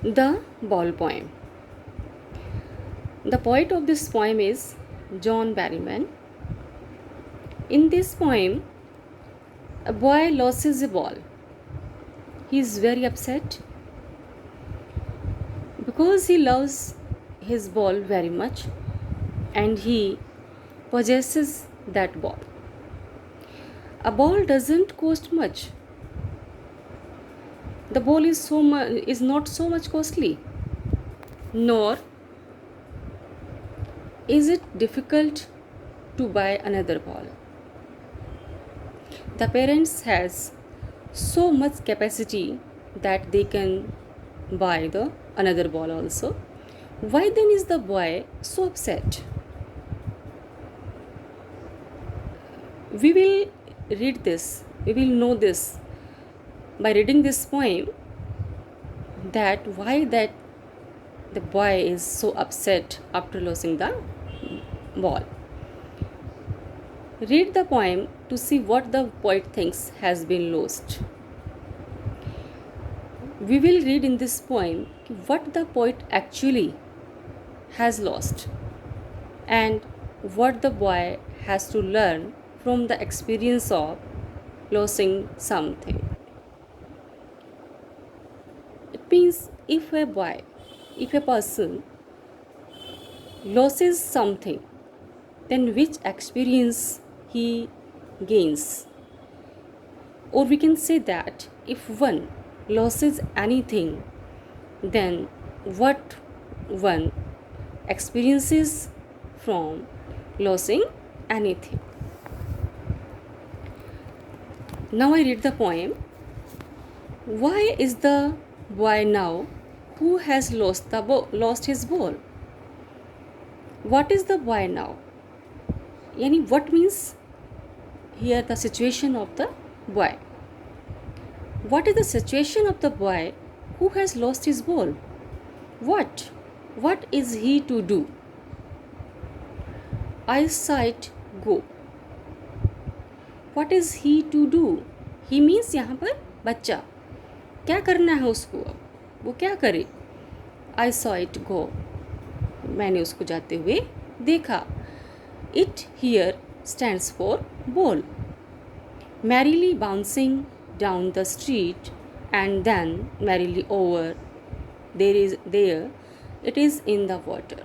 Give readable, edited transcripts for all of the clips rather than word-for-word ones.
The Ball Poem. The poet of this poem is John Berryman. In this poem, a boy loses a ball. He is very upset because he loves his ball very much and he possesses that ball. A ball doesn't cost much. The ball is not so much costly, nor is it difficult to buy another ball. The parents has so much capacity that they can buy the another ball also. Why then is the boy so upset? We will we will know this by reading this poem, that why that the boy is so upset after losing the ball. Read the poem to see what the poet thinks has been lost. We will read in this poem what the poet actually has lost and what the boy has to learn from the experience of losing something. It means if a person loses something, then which experience he gains? Or we can say that if one loses anything, then what one experiences from losing anything. Now I read the poem. Why is the boy now who has lost his ball? What is the boy now? Yani what means here the situation of the boy? What is the situation of the boy who has lost his ball? What is he to do? Eyesight go. What is he to do? He means यहाँ पर बच्चा, क्या करना है उसको, अब वो क्या करे? I saw it go. मैंने उसको जाते हुए देखा. It here stands for ball. Merrily bouncing down the street and then merrily over. There it is in the water.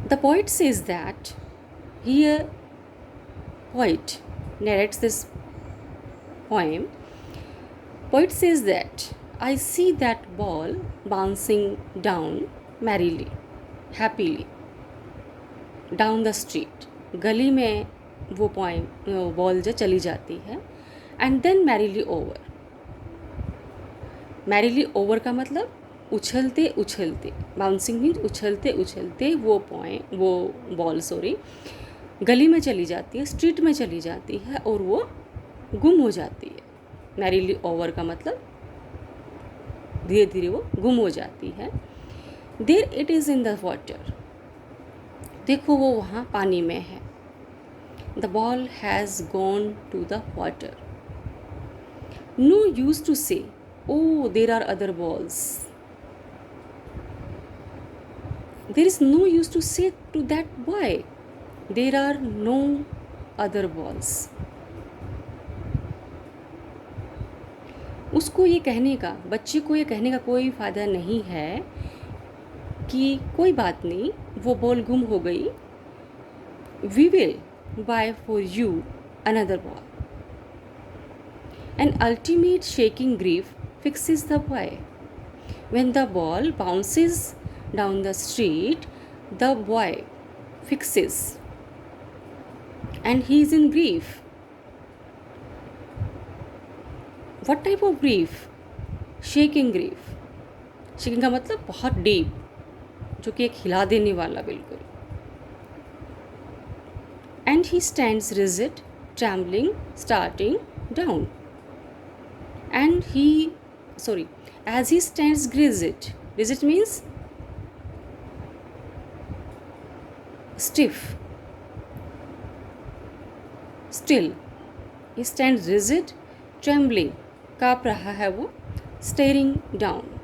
The poet says that here poet narrates this poem. Poet says that I see that ball bouncing down merrily, happily, down the street. गली में वो ball जो चली जाती है, and then merrily over. Merrily over का मतलब उछलते उछलते, bouncing means उछलते उछलते वो बॉल गली में चली जाती है, स्ट्रीट में चली जाती है और वो गुम हो जाती है. मैरिली ओवर का मतलब धीरे धीरे वो गुम हो जाती है. There it is in the water. देखो वो वहाँ पानी में है. The ball has gone to the water. No use to say oh, there are other balls. There is no use to say to that boy, there are no other balls. उसको ये कहने का, बच्चे को ये कहने का कोई फ़ायदा नहीं है कि कोई बात नहीं, वो बॉल गुम हो गई. We will buy for you another ball. An ultimate shaking grief fixes the boy. When the ball bounces down the street, the boy fixes and he is in grief. What type of grief? Shaking grief. Shaking का मतलब बहुत deep, जो कि एक हिला देने वाला बिल्कुल. And he stands rigid, trembling, starting down. As he stands rigid means stiff, still. He stands rigid, trembling, काँप रहा है वो, staring down.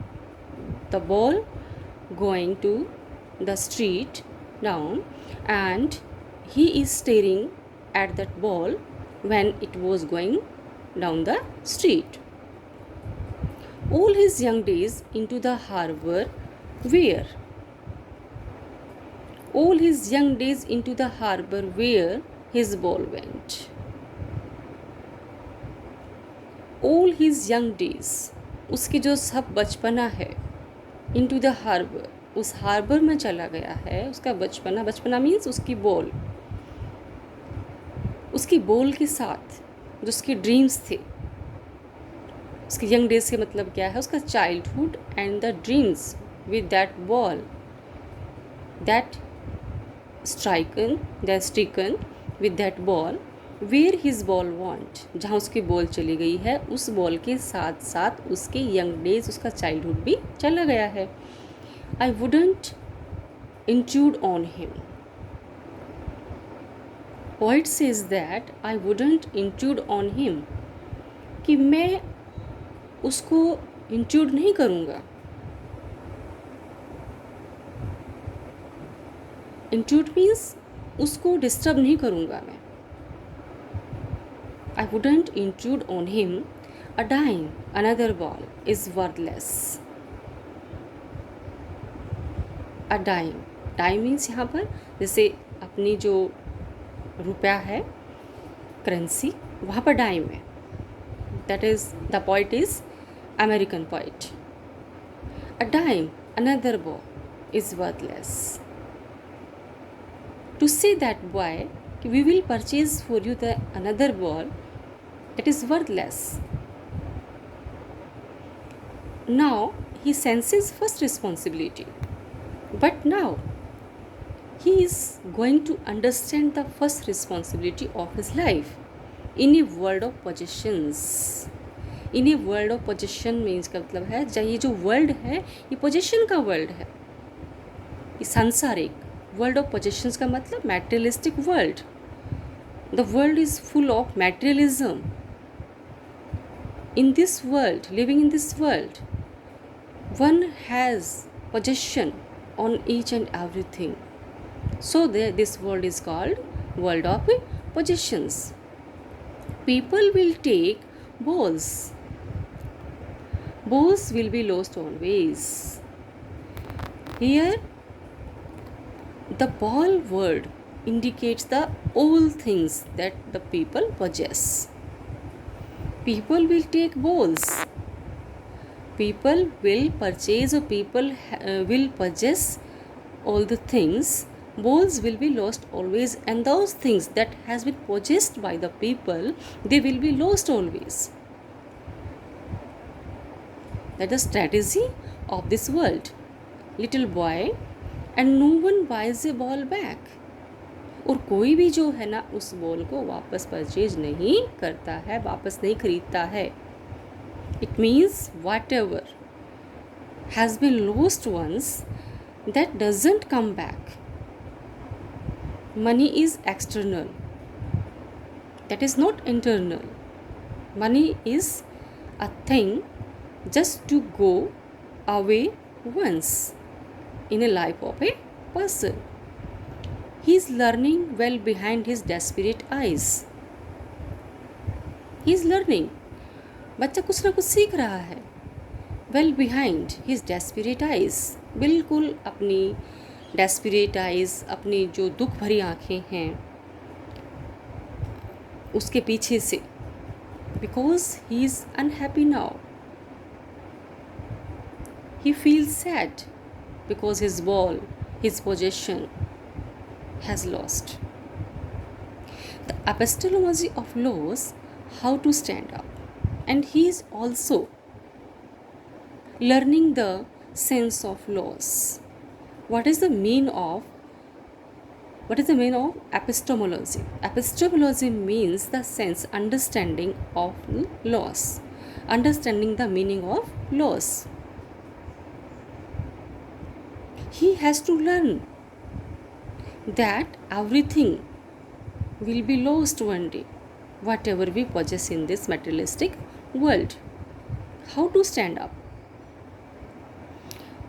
The ball going to the street down, and he is staring at that ball when it was going down the street. All his young days into the harbor where? All his young days into the harbor where his ball went. All his young days, उसकी जो सब बचपना है, into the harbor, उस harbour में चला गया है उसका बचपना. बचपना मीन्स उसकी बॉल, उसकी बॉल के साथ जो उसके ड्रीम्स थे. उसके यंग डेज के मतलब क्या है? उसका childhood and the dreams with that ball that stricken with that ball where his ball want. जहाँ उसकी बॉल चली गई है, उस बॉल के साथ साथ उसके यंग डेज, उसका चाइल्डहुड भी चला गया है. I wouldn't intrude on him. Poet says that I wouldn't intrude on him, कि मैं उसको इंट्रूड नहीं करूँगा. इंट्रूड मीन्स उसको डिस्टर्ब नहीं करूँगा मैं. I wouldn't intrude on him. A dime, another ball is worthless. A dime. Dime means यहाँ पर जैसे अपनी जो रुपया है, करेंसी, वहाँ पर डाइम है. That is, the poet is American poet. A dime, another ball is worthless. To say that boy, we will purchase for you the another ball, that is worthless. Now he senses first responsibility, but now he is going to understand the first responsibility of his life in a world of possessions. In a world of possession means का मतलब है, ये जो world है ये possession का world है, ये सांसारिक. वर्ल्ड ऑफ पोजेशंस का मतलब materialistic world. The world is full of materialism. In this world, living in this world, one has possession on each and everything. So this world is called world of possessions. People will take balls. Balls will be lost always. Here, the ball word indicates the all things that the people possess. People will take balls. People will purchase, or people will possess all the things. Balls will be lost always, and those things that has been possessed by the people, they will be lost always. That is the strategy of this world. Little boy, and no one buys a ball back. और कोई भी जो है ना उस ball को वापस purchase नहीं करता है, वापस नहीं खरीदता है. It means whatever has been lost once, that doesn't come back. Money is external, that is not internal. Money is a thing just to go away once in a life of a person. He is learning well behind his desperate eyes. He is learning. बच्चा कुछ ना कुछ सीख रहा है. Well behind his desperate eyes. बिल्कुल अपनी desperate eyes, अपनी जो दुख भरी आँखें हैं उसके पीछे से. Because he is unhappy now. He feels sad because his ball, his possession has lost. The epistemology of loss, how to stand up. And he is also learning the sense of loss. What is the meaning of epistemology? Epistemology means the sense, understanding of loss, understanding the meaning of loss. He has to learn that everything will be lost one day, whatever we possess in this materialistic world. How to stand up?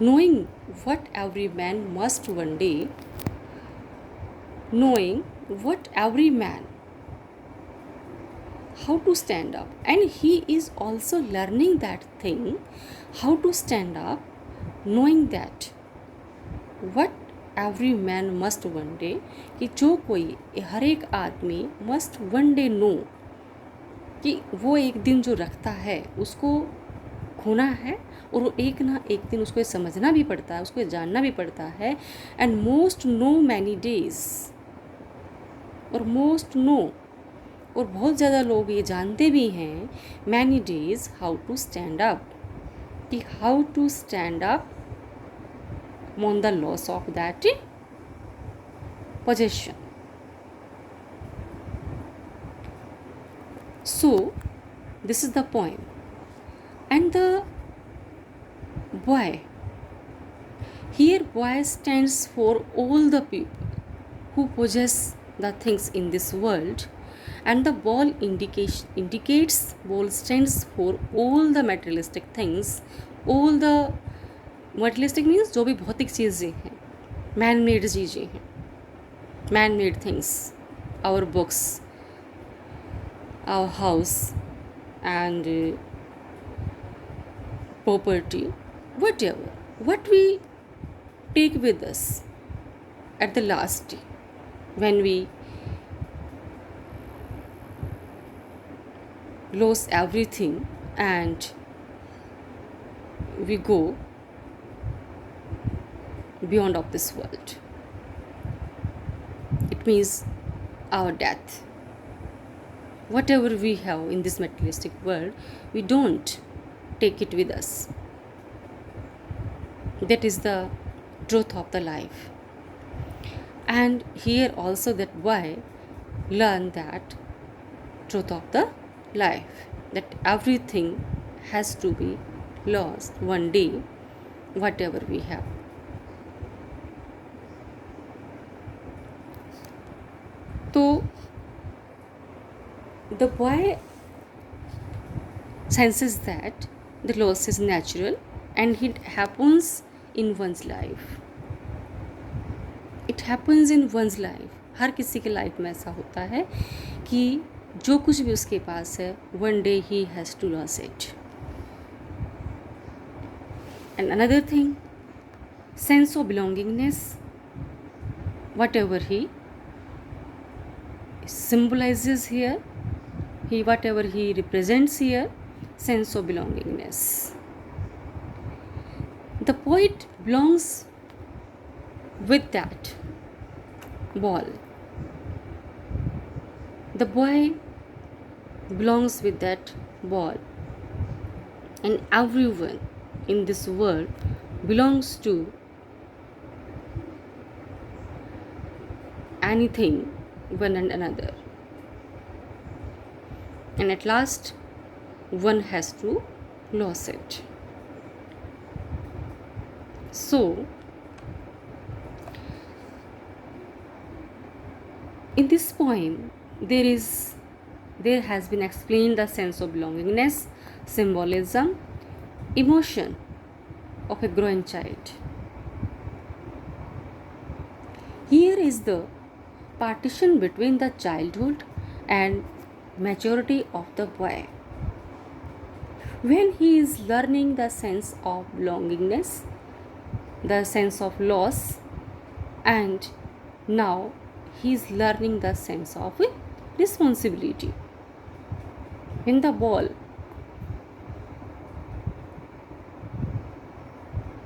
Knowing what every man must one day, knowing what every man, how to stand up, and he is also learning that thing, how to stand up, knowing that what every man must one day, कि जो कोई हर एक आदमी must one day no, कि वो एक दिन जो रखता है उसको खोना है, और वो एक ना एक दिन उसको समझना भी पड़ता है, उसको जानना भी पड़ता है. And most know many days, और मोस्ट नो, और बहुत ज़्यादा लोग ये जानते भी हैं many days how to stand up, कि how to stand up on the loss of that possession. So this is the poem. And the boy, here boy stands for all the people who possess the things in this world, and the ball indicates ball stands for all the materialistic things. all the materialistic means जो भी भौतिक चीज़ें हैं, man made चीज़ें हैं, man made things, our books, our house and property, whatever, what we take with us at the last day when we lose everything and we go beyond of this world. It means our death. Whatever we have in this materialistic world, we don't take it with us. That is the truth of the life. And here also that boy learn that truth of the life, that everything has to be lost one day, whatever we have. So the boy senses that the loss is natural and it happens in one's life. It happens in one's life. हर किसी के life में ऐसा होता है कि जो कुछ भी उसके पास है, one day he has to lose it. And another thing, sense of belongingness, whatever he symbolizes here, whatever he represents here, sense of belongingness. The poet belongs with that ball. The boy belongs with that ball, and everyone in this world belongs to anything, one and another, and at last one has to lose it. So in this poem there has been explained the sense of belongingness, symbolism, emotion of a growing child. Here is the partition between the childhood and maturity of the boy. When he is learning the sense of belongingness, the sense of loss, and now he is learning the sense of responsibility. When the ball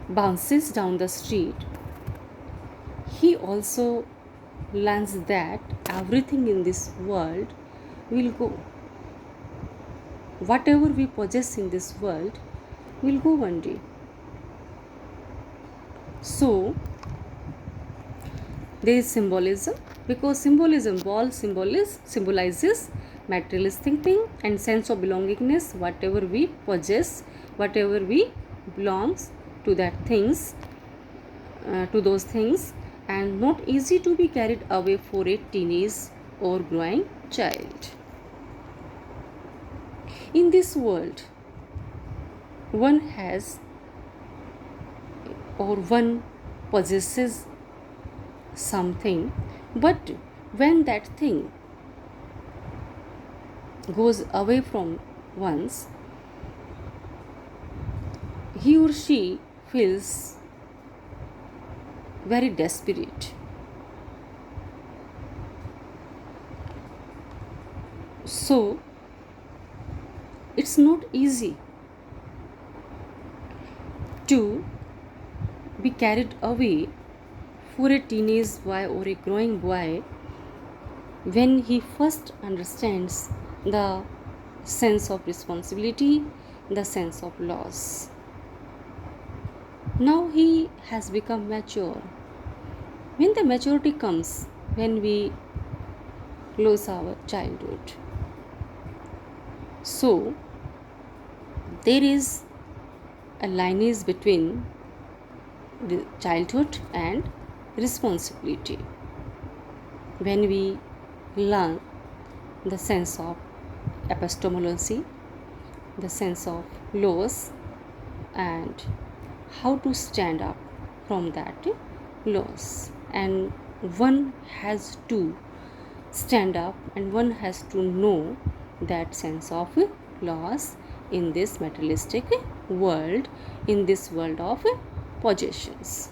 bounces down the street, he also learns that everything in this world will go. Whatever we possess in this world will go one day. So there is symbolism, because ball symbolizes materialistic thing, and sense of belongingness, whatever we possess, whatever we belongs to that things, to those things, and not easy to be carried away for a teenage or growing child. In this world, one has or one possesses something, but when that thing goes away from one's, he or she feels very desperate. So it's not easy to be carried away for a teenage boy or a growing boy when he first understands the sense of responsibility, the sense of loss. Now he has become mature. When the maturity comes, when we lose our childhood. So there is a lineage between the childhood and responsibility. When we learn the sense of epistemology, the sense of loss, and how to stand up from that loss, and one has to stand up and one has to know that sense of loss in this materialistic world, in this world of possessions.